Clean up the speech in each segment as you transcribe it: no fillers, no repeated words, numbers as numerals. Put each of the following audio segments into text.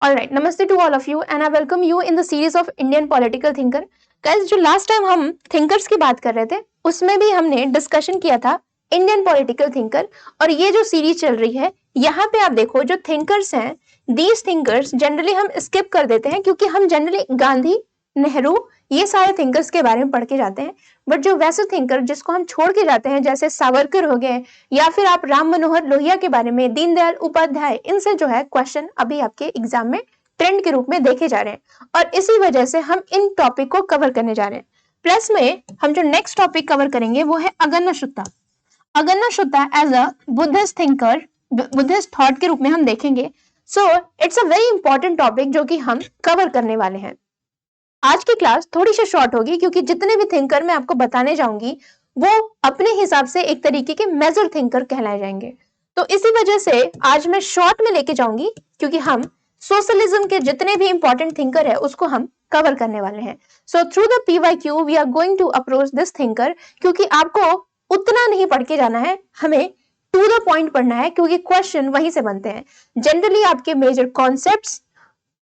Alright, namaste to all of you and I welcome you in the series of Indian political thinker. Guys, जो last time हम thinkers की बात कर रहे थे उसमें भी हमने डिस्कशन किया था इंडियन पॉलिटिकल थिंकर, और ये जो सीरीज चल रही है यहाँ पे आप देखो जो थिंकर्स हैं, दीज थिंकर्स जनरली हम स्किप कर देते हैं क्योंकि हम जनरली गांधी, नेहरू ये सारे थिंकर्स के बारे में पढ़ के जाते हैं। बट जो वैसे थिंकर जिसको हम छोड़ के जाते हैं जैसे सावरकर हो गए या फिर आप राम मनोहर लोहिया के बारे में, दीनदयाल उपाध्याय, इनसे जो है क्वेश्चन अभी आपके एग्जाम में ट्रेंड के रूप में देखे जा रहे हैं और इसी वजह से हम इन टॉपिक को कवर करने जा रहे हैं। प्लस में हम जो नेक्स्ट टॉपिक कवर करेंगे वो है Aggannasutta. Aggannasutta as a Buddhist thinker, Buddhist thought के रूप में हम देखेंगे। So it's a very important topic जो कि हम कवर करने वाले हैं। आज की क्लास थोड़ी सी शॉर्ट होगी क्योंकि जितने भी थिंकर मैं आपको बताने जाऊंगी वो अपने हिसाब से एक तरीके के मेजर थिंकर कहलाए जाएंगे, तो इसी वजह से आज मैं शॉर्ट में लेके जाऊंगी क्योंकि हम सोशलिज्म के जितने भी इंपॉर्टेंट थिंकर है उसको हम कवर करने वाले हैं। So through the PYQ we are going to approach this thinker, क्योंकि आपको उतना नहीं पढ़ के जाना है, हमें टू द पॉइंट पढ़ना है क्योंकि क्वेश्चन वहीं से बनते हैं। जनरली आपके मेजर कॉन्सेप्ट्स,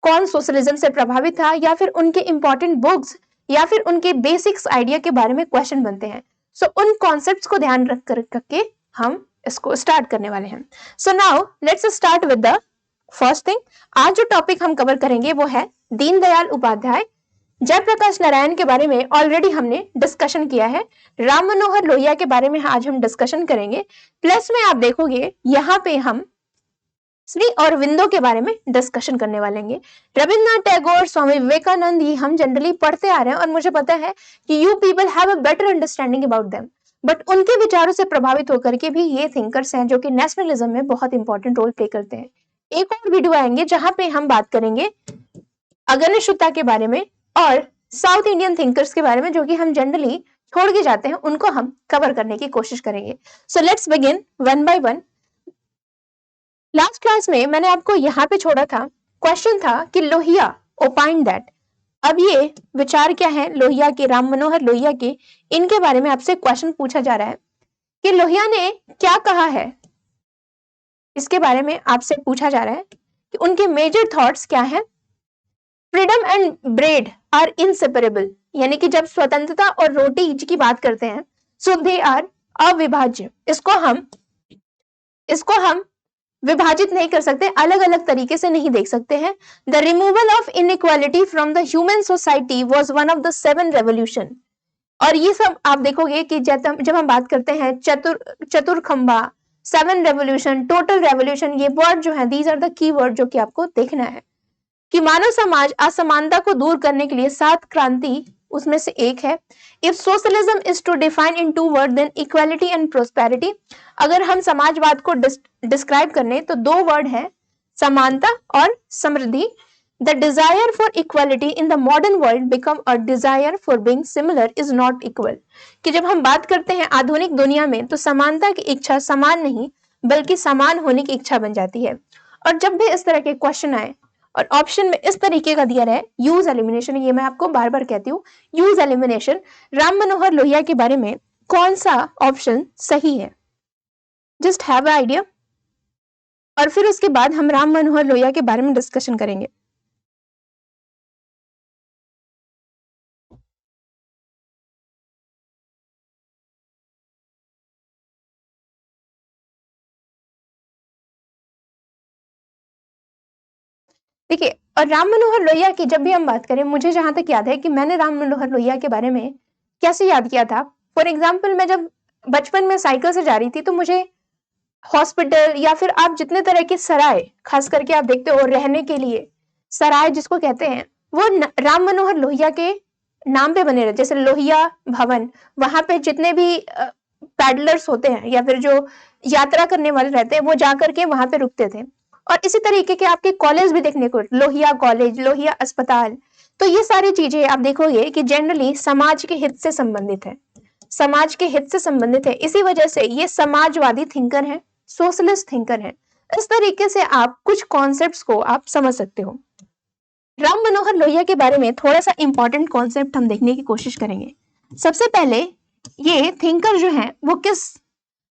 कौन सोशलिज्म से प्रभावित था या फिर उनके इंपॉर्टेंट बुक्स या फिर उनके बेसिक्स आइडिया के बारे में क्वेश्चन बनते हैं। सो उन कॉन्सेप्ट्स को ध्यान रख करके हम इसको स्टार्ट करने वाले हैं। So now let's start with the first thing. आज जो टॉपिक हम कवर करेंगे वो है दीनदयाल उपाध्याय। जयप्रकाश नारायण के बारे में ऑलरेडी हमने डिस्कशन किया है। राम मनोहर लोहिया के बारे में आज हम डिस्कशन करेंगे। प्लस में आप देखोगे यहाँ पे हम श्री अरविंदो के बारे में डिस्कशन करने वाले हैं। रविंद्रनाथ टैगोर, स्वामी विवेकानंद ये हम जनरली पढ़ते आ रहे हैं और मुझे पता है कि you people have a better understanding about them, but उनके विचारों से प्रभावित होकर के भी ये थिंकर्स हैं जो कि नेशनलिज्म में बहुत इंपॉर्टेंट रोल प्ले करते हैं। एक और वीडियो आएंगे जहां पे हम बात करेंगे अगन्नाशुत्ता के बारे में और साउथ इंडियन थिंकर्स के बारे में जो कि हम जनरली छोड़ के जाते हैं, उनको हम कवर करने की कोशिश करेंगे। So let's begin one by one. Last class में मैंने आपको यहाँ पे छोड़ा था, क्वेश्चन था कि लोहिया ओपाइंड दैट। अब ये विचार क्या है लोहिया के, राम मनोहर लोहिया के, इनके बारे में आपसे क्वेश्चन पूछा जा रहा है कि लोहिया ने क्या कहा है, इसके बारे में आपसे पूछा जा रहा है कि उनके मेजर थॉट्स क्या हैं। Freedom and bread are inseparable, यानी कि जब स्वतंत्रता और रोटी की बात करते हैं सो दे आर अविभाज्य। इसको हम विभाजित नहीं कर सकते, अलग अलग तरीके से नहीं देख सकते हैं। The removal of inequality from the human society was one of the 7 revolution. और ये सब आप देखोगे कि जब हम बात करते हैं चतुर्खंबा, 7 रेवोल्यूशन, टोटल रेवोल्यूशन, ये वर्ड जो है these are the key word जो कि आपको देखना है कि मानव समाज असमानता को दूर करने के लिए 7 क्रांति उसमें से एक है। If socialism is to define in 2 word then equality and prosperity. अगर हम समाजवाद को डिस्क्राइब करने तो 2 वर्ड है, समानता और समृद्धि। The desire for equality in the modern world become a desire for being similar is not equal. कि जब हम बात करते हैं आधुनिक दुनिया में तो समानता की इच्छा समान नहीं बल्कि समान होने की इच्छा बन जाती है। और जब भी इस तरह के क्वेश्चन आए और ऑप्शन में इस तरीके का दिया है यूज एलिमिनेशन, ये मैं आपको बार बार कहती हूँ यूज एलिमिनेशन, राम मनोहर लोहिया के बारे में कौन सा ऑप्शन सही है, जस्ट हैव अ आइडिया। और फिर उसके बाद हम राम मनोहर लोहिया के बारे में डिस्कशन करेंगे। देखिए, और राम मनोहर लोहिया की जब भी हम बात करें, मुझे जहां तक याद है कि मैंने राम मनोहर लोहिया के बारे में कैसे याद किया था। फॉर एग्जाम्पल, मैं जब बचपन में साइकिल से जा रही थी तो मुझे हॉस्पिटल या फिर आप जितने तरह के सराय, खास करके आप देखते हो रहने के लिए सराय जिसको कहते हैं, वो राम मनोहर लोहिया के नाम पे बने रहे। जैसे लोहिया भवन, वहां पे जितने भी पैडलर्स होते हैं या फिर जो यात्रा करने वाले रहते हैं वो जाकर के वहां पे रुकते थे। और इसी तरीके के आपके कॉलेज भी देखने को, लोहिया कॉलेज, लोहिया अस्पताल। तो ये सारी चीजें आप देखोगे कि जनरली समाज के हित से संबंधित है, समाज के हित से संबंधित है। इसी वजह से ये समाजवादी थिंकर है, सोशलिस्ट थिंकर है। इस तरीके से आप कुछ कॉन्सेप्ट्स को आप समझ सकते हो। राम मनोहर लोहिया के बारे में थोड़ा सा इंपॉर्टेंट कॉन्सेप्ट हम देखने की कोशिश करेंगे। सबसे पहले ये थिंकर जो है वो किस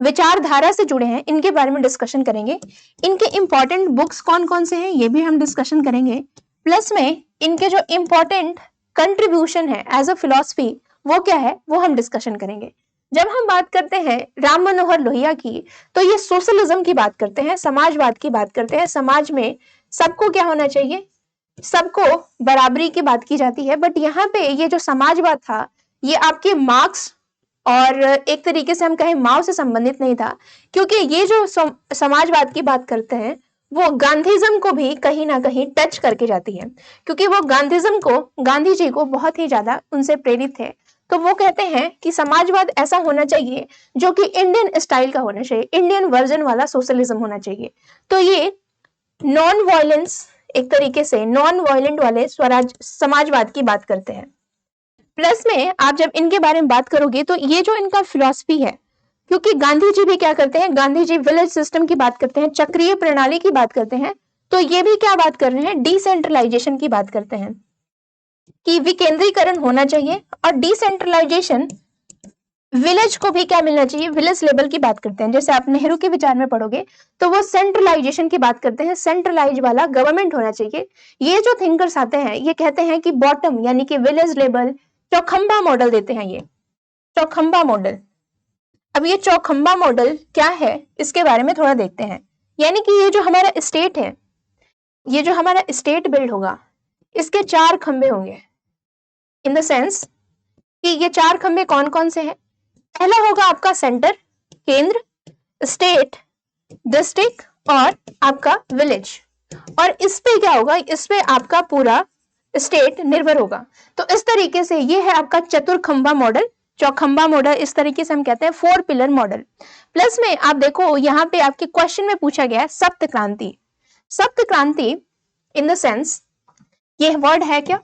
विचारधारा से जुड़े हैं, इनके बारे में डिस्कशन करेंगे। इनके इंपॉर्टेंट बुक्स कौन कौन से हैं ये भी हम डिस्कशन करेंगे। प्लस में इनके जो इंपॉर्टेंट कंट्रीब्यूशन है एज अ फिलॉसफी वो क्या है वो हम डिस्कशन करेंगे। जब हम बात करते हैं राम मनोहर लोहिया की, तो ये सोशलिज्म की बात करते हैं, समाजवाद की बात करते हैं। समाज में सबको क्या होना चाहिए, सबको बराबरी की बात की जाती है। बट यहाँ पे ये जो समाजवाद था ये आपके मार्क्स और एक तरीके से हम कहें माओ से संबंधित नहीं था, क्योंकि ये जो समाजवाद की बात करते हैं वो गांधीज्म को भी कहीं ना कहीं टच करके जाती है, क्योंकि वो गांधीज्म को, गांधी जी को बहुत ही ज्यादा उनसे प्रेरित थे। तो वो कहते हैं कि समाजवाद ऐसा होना चाहिए जो कि इंडियन स्टाइल का होना चाहिए, इंडियन वर्जन वाला सोशलिज्म होना चाहिए। तो ये नॉन वायलेंस, एक तरीके से नॉन वायलेंट वाले स्वराज समाजवाद की बात करते हैं। प्लस में आप जब इनके बारे में बात करोगे तो ये जो इनका फिलॉसफी है, क्योंकि गांधी जी भी क्या करते हैं, गांधी जी विलेज सिस्टम की बात करते हैं, चक्रीय प्रणाली की बात करते हैं। तो ये भी क्या बात कर रहे हैं, डिसेंट्रलाइजेशन की बात करते हैं कि विकेंद्रीकरण होना चाहिए। और डिसेंट्रलाइजेशन विलेज को भी क्या मिलना चाहिए, विलेज लेवल की बात करते हैं। जैसे आप नेहरू के विचार में पढ़ोगे तो वो सेंट्रलाइजेशन की बात करते हैं, सेंट्रलाइज वाला गवर्नमेंट होना चाहिए। ये जो थिंकर्स आते हैं ये कहते हैं कि बॉटम यानी कि विलेज लेवल चौखंबा मॉडल देते हैं, ये चौखंबा मॉडल। अब ये चौखंबा मॉडल क्या है इसके बारे में थोड़ा देखते हैं। यानी कि ये जो हमारा स्टेट है, ये जो हमारा स्टेट बिल्ड होगा इसके 4 खंबे होंगे, इन द सेंस कि ये 4 खंबे कौन कौन से हैं। पहला होगा आपका सेंटर, केंद्र, स्टेट, डिस्ट्रिक्ट और आपका विलेज। और इस पे क्या होगा, इस पे आपका पूरा स्टेट निर्भर होगा। तो इस तरीके से ये है आपका चतुर्खंबा मॉडल, चौखंबा मॉडल, इस तरीके से हम कहते हैं 4 पिलर मॉडल। प्लस में आप देखो यहाँ पे आपके क्वेश्चन में पूछा गया है सप्त क्रांति। सप्त क्रांति इन द सेंस ये वर्ड है क्या,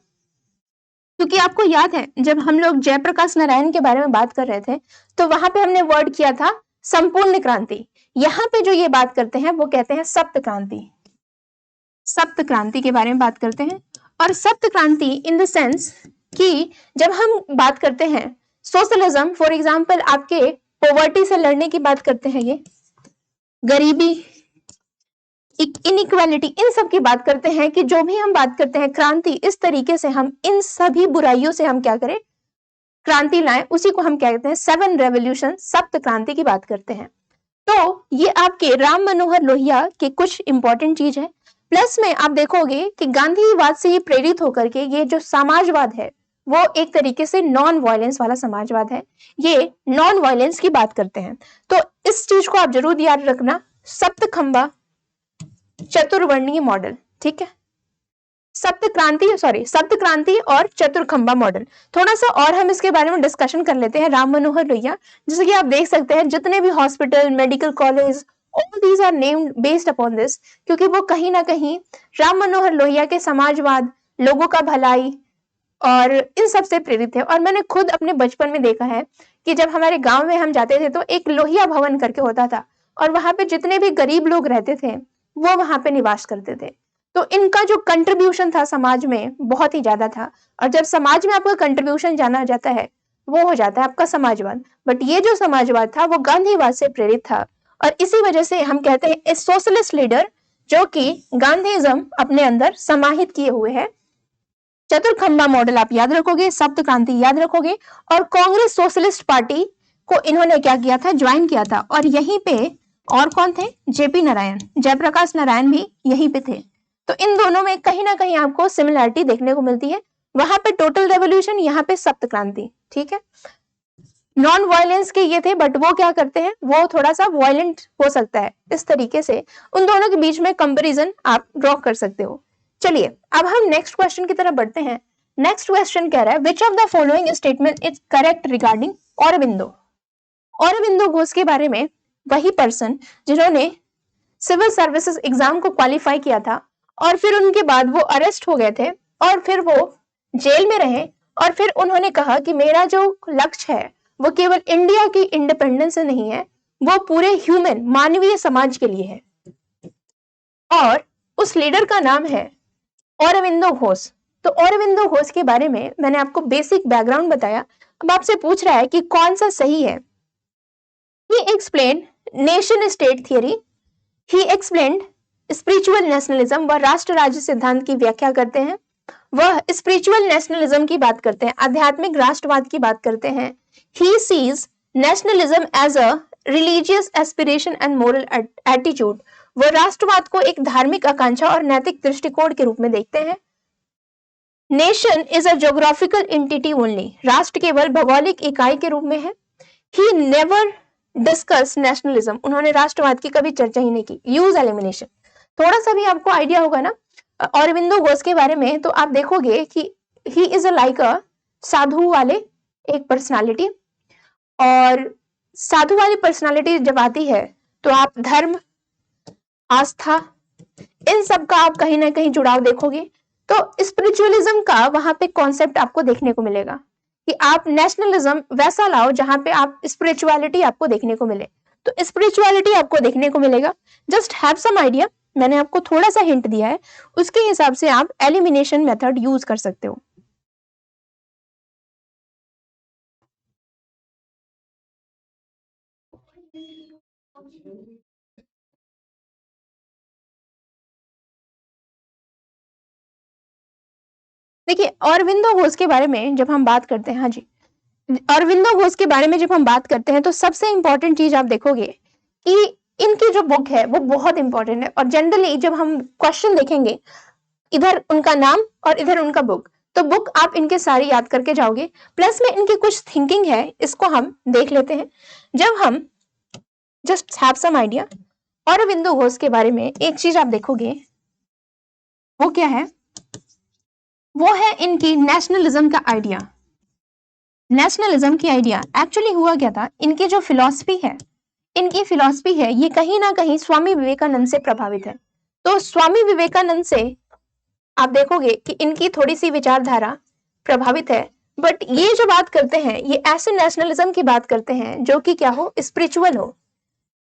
क्योंकि आपको याद है जब हम लोग जयप्रकाश नारायण के बारे में बात कर रहे थे तो वहां पे हमने वर्ड किया था संपूर्ण क्रांति। यहाँ पे जो ये बात करते हैं वो कहते हैं सप्त क्रांति, सप्त क्रांति के बारे में बात करते हैं। और सप्त क्रांति इन द सेंस कि जब हम बात करते हैं सोशलिज्म, फॉर एग्जाम्पल आपके पॉवर्टी से लड़ने की बात करते हैं, ये गरीबी, इनइक्वालिटी, इन सब की बात करते हैं कि जो भी हम बात करते हैं क्रांति, इस तरीके से हम इन सभी बुराइयों से हम क्या करें, क्रांति लाएं। उसी को हम क्या कहते हैं 7 रेवोल्यूशन, सप्त क्रांति की बात करते हैं। तो ये आपके राम मनोहर लोहिया के कुछ इंपॉर्टेंट चीज है। प्लस में आप देखोगे कि गांधीवाद से ये प्रेरित होकर के ये जो समाजवाद है वो एक तरीके से नॉन वायलेंस वाला समाजवाद है, ये नॉन वायलेंस की बात करते हैं। तो इस चीज को आप जरूर याद रखना, सप्तखंबा चतुर्वर्णीय मॉडल, ठीक है, सप्त क्रांति और चतुर्खंबा मॉडल। थोड़ा सा और हम इसके बारे में डिस्कशन कर लेते हैं राम मनोहर लोहिया। जैसे कि आप देख सकते हैं जितने भी hospital, medical college, all these are named based upon this, क्योंकि वो कहीं ना कहीं राम मनोहर लोहिया के समाजवाद, लोगों का भलाई और इन सब से प्रेरित है। और मैंने खुद अपने बचपन में देखा है कि जब हमारे गांव में हम जाते थे तो एक लोहिया भवन करके होता था और वहां पे जितने भी गरीब लोग रहते थे वो वहां पे निवास करते थे। तो इनका जो कंट्रीब्यूशन था समाज में बहुत ही ज्यादा था। और जब समाज में आपका कंट्रीब्यूशन जाना जाता है वो हो जाता है आपका समाजवाद। बट ये जो समाजवाद था वो गांधीवाद से प्रेरित था और इसी वजह से हम कहते हैं ए सोशलिस्ट लीडर जो कि गांधीज्म अपने अंदर समाहित किए हुए है। चतुर्खंबा मॉडल आप याद रखोगे, सप्त क्रांति याद रखोगे। और कांग्रेस सोशलिस्ट पार्टी को इन्होंने क्या किया था, ज्वाइन किया था। और यहीं पे और कौन थे, जेपी नारायण, जयप्रकाश नारायण भी यहीं पे थे। तो इन दोनों में कहीं ना कहीं आपको सिमिलरिटी देखने को मिलती है। वहां पे टोटल रेवोल्यूशन, यहाँ पे सप्त क्रांति, ठीक है। नॉन वायलेंस के ये थे बट वो क्या करते हैं, वो थोड़ा सा वायलेंट हो सकता है। इस तरीके से उन दोनों के बीच में कंपैरिजन आप ड्रॉ कर सकते हो। चलिए अब हम नेक्स्ट क्वेश्चन की तरफ बढ़ते हैं। नेक्स्ट क्वेश्चन कह रहा है which of the following statement is correct regarding Aurobindo. Aurobindo Ghosh के बारे में, वही पर्सन जिन्होंने सिविल सर्विसेज एग्जाम को क्वालिफाई किया था और फिर उनके बाद वो अरेस्ट हो गए थे और फिर वो जेल में रहे और फिर उन्होंने कहा कि मेरा जो लक्ष्य है वो केवल इंडिया की इंडिपेंडेंस से नहीं है, वो पूरे ह्यूमन, मानवीय समाज के लिए है। और उस लीडर का नाम है औरबिंदो घोष। तो औरबिंदो घोष के बारे में मैंने आपको बेसिक बैकग्राउंड बताया। अब आपसे पूछ रहा है कि कौन सा सही है। He explained nation state theory. He explained spiritual nationalism. वह राष्ट्र राज्य सिद्धांत की व्याख्या करते हैं. वह स्पिरिचुअल नेशनलिज्म की बात करते हैं, आध्यात्मिक राष्ट्रवाद की बात करते हैं. He sees nationalism as a religious aspiration and moral attitude. वह राष्ट्रवाद को एक धार्मिक आकांक्षा और नैतिक दृष्टिकोण के रूप में देखते हैं. Nation is a geographical entity only. राष्ट्र केवल भौगोलिक इकाई के रूप में है. He never discuss nationalism. उन्होंने राष्ट्रवाद की कभी चर्चा ही नहीं की. Use elimination. थोड़ा सा भी आपको आइडिया होगा ना अरविंदो घोष के बारे में, तो आप देखोगे कि ही इज लाइक अ साधु वाले एक पर्सनालिटी. और साधु वाली पर्सनालिटी जब आती है तो आप धर्म, आस्था, इन सब का आप कहीं ना कहीं जुड़ाव देखोगे. तो स्पिरिचुअलिज्म का वहां पे कॉन्सेप्ट आपको देखने को मिलेगा कि आप नेशनलिज्म वैसा लाओ जहां पे आप स्पिरिचुअलिटी आपको देखने को मिले. तो स्पिरिचुअलिटी आपको देखने को मिलेगा. Just have some idea. मैंने आपको थोड़ा सा हिंट दिया है, उसके हिसाब से आप एलिमिनेशन मेथड यूज कर सकते हो. देखिए अरविंदो घोष के बारे में जब हम बात करते हैं, हाँ जी, अरविंदो घोष के बारे में जब हम बात करते हैं तो सबसे इंपॉर्टेंट चीज आप देखोगे कि इनकी जो बुक है वो बहुत इंपॉर्टेंट है. और जनरली जब हम क्वेश्चन देखेंगे, इधर उनका नाम और इधर उनका बुक, तो बुक आप इनके सारी याद करके जाओगे. प्लस में इनकी कुछ थिंकिंग है, इसको हम देख लेते हैं. जब हम just have some idea Aurobindo Ghosh के बारे में, एक चीज आप देखोगे वो क्या है, वो है इनकी नेशनलिज्म का आइडिया. नेशनलिज्म की आइडिया एक्चुअली हुआ क्या था, इनकी जो फिलॉसफी है, इनकी फिलॉसफी है ये कहीं ना कहीं स्वामी विवेकानंद से प्रभावित है. तो स्वामी विवेकानंद से आप देखोगे कि इनकी थोड़ी सी विचारधारा प्रभावित है. बट ये जो बात करते हैं ये ऐसे नेशनलिज्म की बात करते हैं जो कि क्या हो, स्पिरिचुअल हो,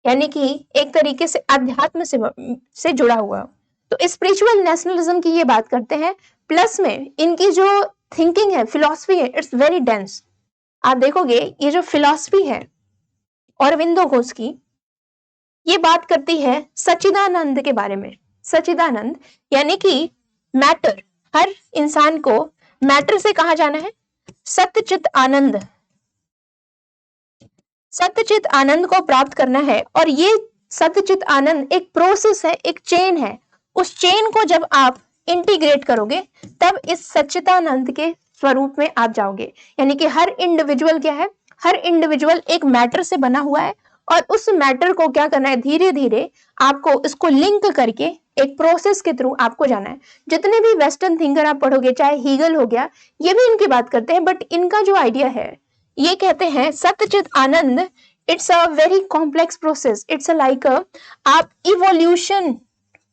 यानी कि एक तरीके से अध्यात्म से जुड़ा हुआ हो. तो स्पिरिचुअल नेशनलिज्म की ये बात करते हैं. प्लस में इनकी जो थिंकिंग है, फिलॉसफी है, इट्स वेरी डेंस. आप देखोगे ये जो फिलॉसफी है अरविंदो घोष की, ये बात करती है सच्चिदानंद के बारे में. सच्चिदानंद यानी कि मैटर, हर इंसान को मैटर से कहा जाना है सत्यचित आनंद. सत्यचित आनंद को प्राप्त करना है. और ये सत्यचित आनंद एक प्रोसेस है, एक चेन है. उस चेन को जब आप इंटीग्रेट करोगे तब इस सच्चिदानंद के स्वरूप में आप जाओगे. यानी कि हर इंडिविजुअल क्या है, हर इंडिविजुअल एक मैटर से बना हुआ है और उस मैटर को क्या करना है, धीरे धीरे आपको इसको लिंक करके एक प्रोसेस के थ्रू आपको जाना है. जितने भी वेस्टर्न थिंकर आप पढ़ोगे, चाहे हीगल हो गया, ये भी इनकी बात करते हैं. बट इनका जो आइडिया है, ये कहते हैं सत्यचित आनंद it's a very complex process. It's a like आप इवोल्यूशन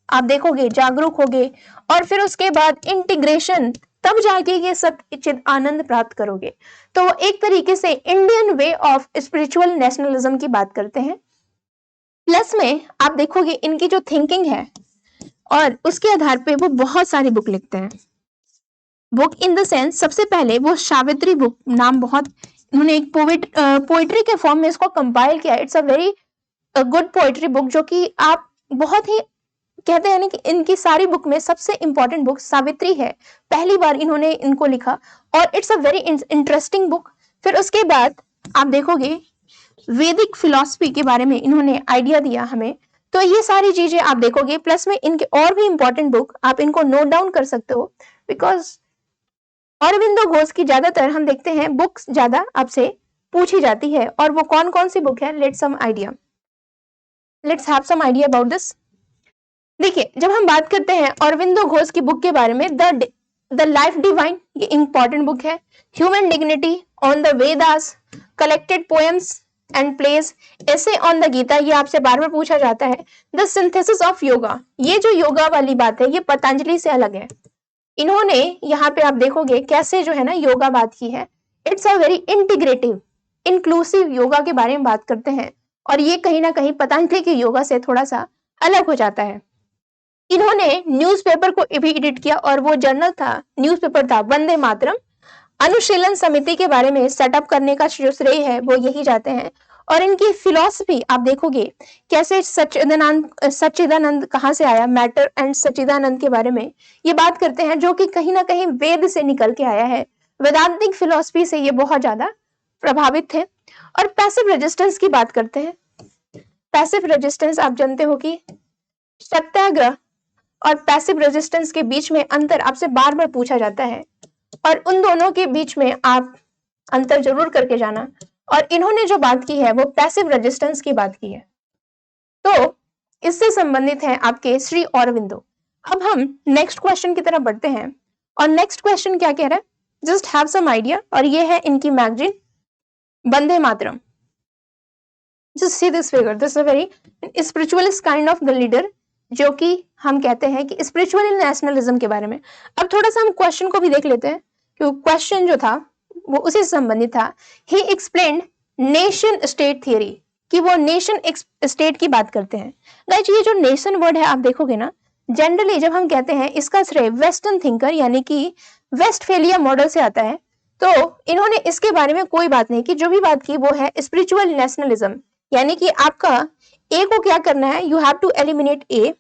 आप देखोगे, जागरूक होगे और फिर उसके बाद इंटीग्रेशन, तब जाके ये सत्यचित आनंद प्राप्त करोगे. तो एक तरीके से Indian way of spiritual nationalism की बात करते हैं. प्लस में आप देखोगे इनकी जो थिंकिंग है और उसके आधार पे वो बहुत सारी बुक लिखते हैं. बुक इन द सेंस, सबसे पहले वो सावित्री बुक नाम, बहुत उन्होंने एक पोइट्री के फॉर्म में इसको कंपाइल किया. It's a very good poetry book, जो कि आप बहुत ही कहते हैं ना कि इनकी सारी बुक में सबसे इंपॉर्टेंट बुक सावित्री है. पहली बार इन्होंने इनको लिखा और it's a very interesting book. फिर उसके बाद आप देखोगे वैदिक फिलॉसफी के बारे में इन्होंने आइडिया दिया हमें. तो ये सारी चीजें आप देखोगे. प्लस में इनके और भी इंपॉर्टेंट बुक आप इनको नोट डाउन कर सकते हो, बिकॉज अरविंदो घोष की ज्यादातर हम देखते हैं बुक्स ज्यादा आपसे पूछी जाती है. और वो कौन कौन सी बुक है, let's have some idea about this. देखिए जब हम बात करते हैं अरविंदो घोष की बुक के बारे में, द लाइफ डिवाइन, ये इंपॉर्टेंट बुक है. Human dignity, on the Vedas, collected poems and place, ऐसे ऑन द गीता, ये आपसे बार बार पूछा जाता है. द सिंथेसिस ऑफ योगा, ये जो योगा वाली बात है ये पतंजलि से अलग है. इन्होंने यहाँ पे आप देखोगे कैसे जो है ना योगा बात की है. It's a very integrative inclusive yoga के बारे में बात करते हैं और ये कहीं ना कहीं पतंजलि के योगा से थोड़ा सा अलग हो जाता है. इन्होंने न्यूज़पेपर को भी एडिट किया और वो जर्नल था, न्यूज़पेपर था वंदे मातरम. अनुशीलन समिति के बारे में सेटअप करने का जो श्रेय है वो यही जाते हैं. और इनकी फिलॉसफी आप देखोगे कैसे सच्चिदानंद कहाँ से आया, मैटर एंड सच्चिदानंद के बारे में ये बात करते हैं, जो कि कहीं ना कहीं वेद से निकल के आया है। वेदांतिक फिलॉसफी से ये बहुत ज्यादा प्रभावित थे। और पैसिव रेजिस्टेंस की बात करते हैं। पैसिव रेजिस्टेंस आप जानते हो कि सत्याग्रह और पैसिव रेजिस्टेंस के बीच में अंतर आपसे बार बार पूछा जाता है, और उन दोनों के बीच में आप अंतर जरूर करके जाना। और इन्होंने जो बात की है वो पैसिव रेजिस्टेंस की बात की है। तो इससे संबंधित है आपके श्री औरबिंदो। अब हम नेक्स्ट क्वेश्चन की तरफ बढ़ते हैं, और नेक्स्ट क्वेश्चन क्या कह रहा है, जस्ट हैव सम आइडिया। और ये है इनकी magazine Vande Mataram. Just see this figure, this is a very spiritualist kind of the leader, जो कि हम कहते हैं कि स्पिरिचुअल नेशनलिज्म के बारे में। अब थोड़ा सा हम क्वेश्चन को भी देख लेते हैं, क्योंकि क्वेश्चन जो था वो उसी से संबंधित था। ही एक्सप्लेन्ड नेशन स्टेट थियरी, कि वो नेशन स्टेट की बात करते हैं। गाइस ये जो नेशन वर्ड है आप देखोगे ना, जनरली जब हम कहते हैं इसका श्रेय वेस्टर्न थिंकर यानी कि वेस्टफेलिया मॉडल से आता है। तो इन्होंने इसके बारे में कोई बात नहीं की, जो भी बात की वो है स्पिरिचुअल नेशनलिज्म, यानी कि आपका ए को क्या करना है, you have to eliminate A.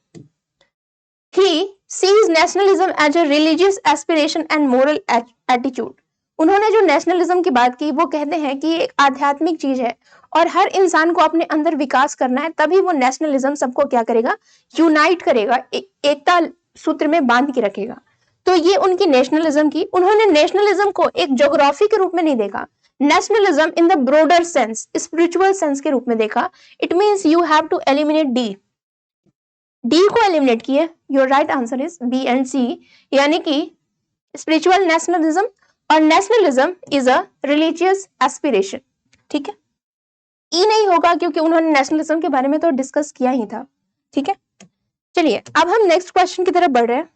He sees nationalism as a religious aspiration and moral attitude. उन्होंने जो नेशनलिज्म की बात की वो कहते हैं कि एक आध्यात्मिक चीज है और हर इंसान को अपने अंदर विकास करना है, तभी वो नेशनलिज्म सबको क्या करेगा, यूनाइट करेगा, एकता सूत्र में बांध के रखेगा। तो ये उनकी नेशनलिज्म की। उन्होंने नेशनलिज्म को एक ज्योग्राफी के रूप में नहीं देखा, nationalism in the broader sense, spiritual sense के रूप में देखा। It means you have to eliminate D. D को एलिमिनेट किए, your right answer is B and C, यानी कि स्पिरिचुअल नेशनलिज्म और nationalism is a religious aspiration. ठीक है, ई नहीं होगा क्योंकि उन्होंने नेशनलिज्म के बारे में तो डिस्कस किया ही था। ठीक है, चलिए अब हम नेक्स्ट क्वेश्चन की तरफ बढ़ रहे हैं।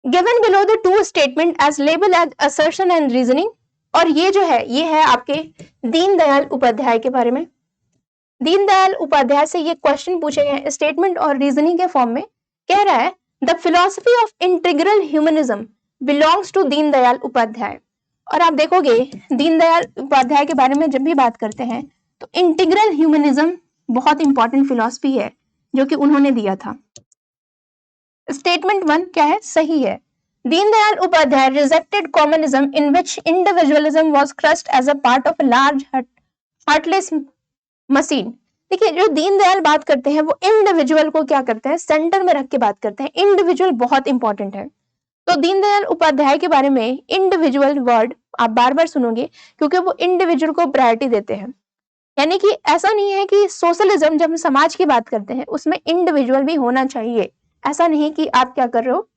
Given below the two statement as label as assertion and reasoning, और ये जो है ये है आपके दीनदयाल उपाध्याय के बारे में। दीनदयाल उपाध्याय से ये क्वेश्चन पूछे गए स्टेटमेंट और रीजनिंग के फॉर्म में। कह रहा है the philosophy of integral humanism belongs to Deendayal Upadhyay. और आप देखोगे दीनदयाल उपाध्याय के बारे में जब भी बात करते हैं तो इंटीग्रल ह्यूमनिज्म बहुत इंपॉर्टेंट फिलोसफी है जो कि उन्होंने दिया था। स्टेटमेंट 1 क्या है, सही है। Deendayal Upadhyaya rejected communism in which individualism was crushed as a part of a large heartless machine. देखिए जो दीनदयाल बात करते हैं वो इंडिविजुअल को क्या करते हैं, सेंटर में रख के बात करते हैं। इंडिविजुअल बहुत इंपॉर्टेंट है। तो दीनदयाल उपाध्याय के बारे में इंडिविजुअल वर्ड आप बार बार सुनोगे क्योंकि वो इंडिविजुअल को प्रायोरिटी देते हैं। यानी कि ऐसा नहीं है कि सोशलिज्म जब हम समाज की बात करते हैं उसमें इंडिविजुअल भी होना चाहिए। ऐसा नहीं कि आप क्या कर रहे हो,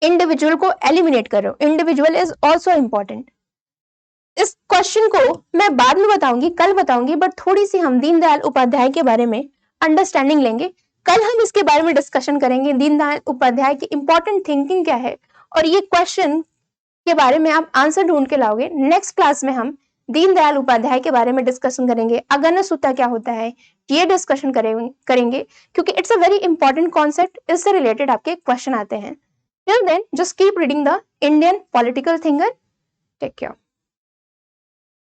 इंडिविजुअल को एलिमिनेट कर रहे हो। Individual is also important. इस क्वेश्चन को मैं बाद में बताऊंगी, कल बताऊंगी, बट थोड़ी सी हम दीनदयाल उपाध्याय के बारे में अंडरस्टैंडिंग लेंगे। कल हम इसके बारे में डिस्कशन करेंगे, दीनदयाल उपाध्याय की इंपॉर्टेंट थिंकिंग क्या है, और ये क्वेश्चन के बारे में आप आंसर ढूंढ के लाओगे। नेक्स्ट क्लास में हम दीनदयाल उपाध्याय के बारे में डिस्कशन करेंगे। अगन्य सूत्र क्या होता है ये डिस्कशन करेंगे क्योंकि it's a very important concept. इससे रिलेटेड आपके क्वेश्चन आते हैं। Till then just keep reading the Indian political thinker. Take care.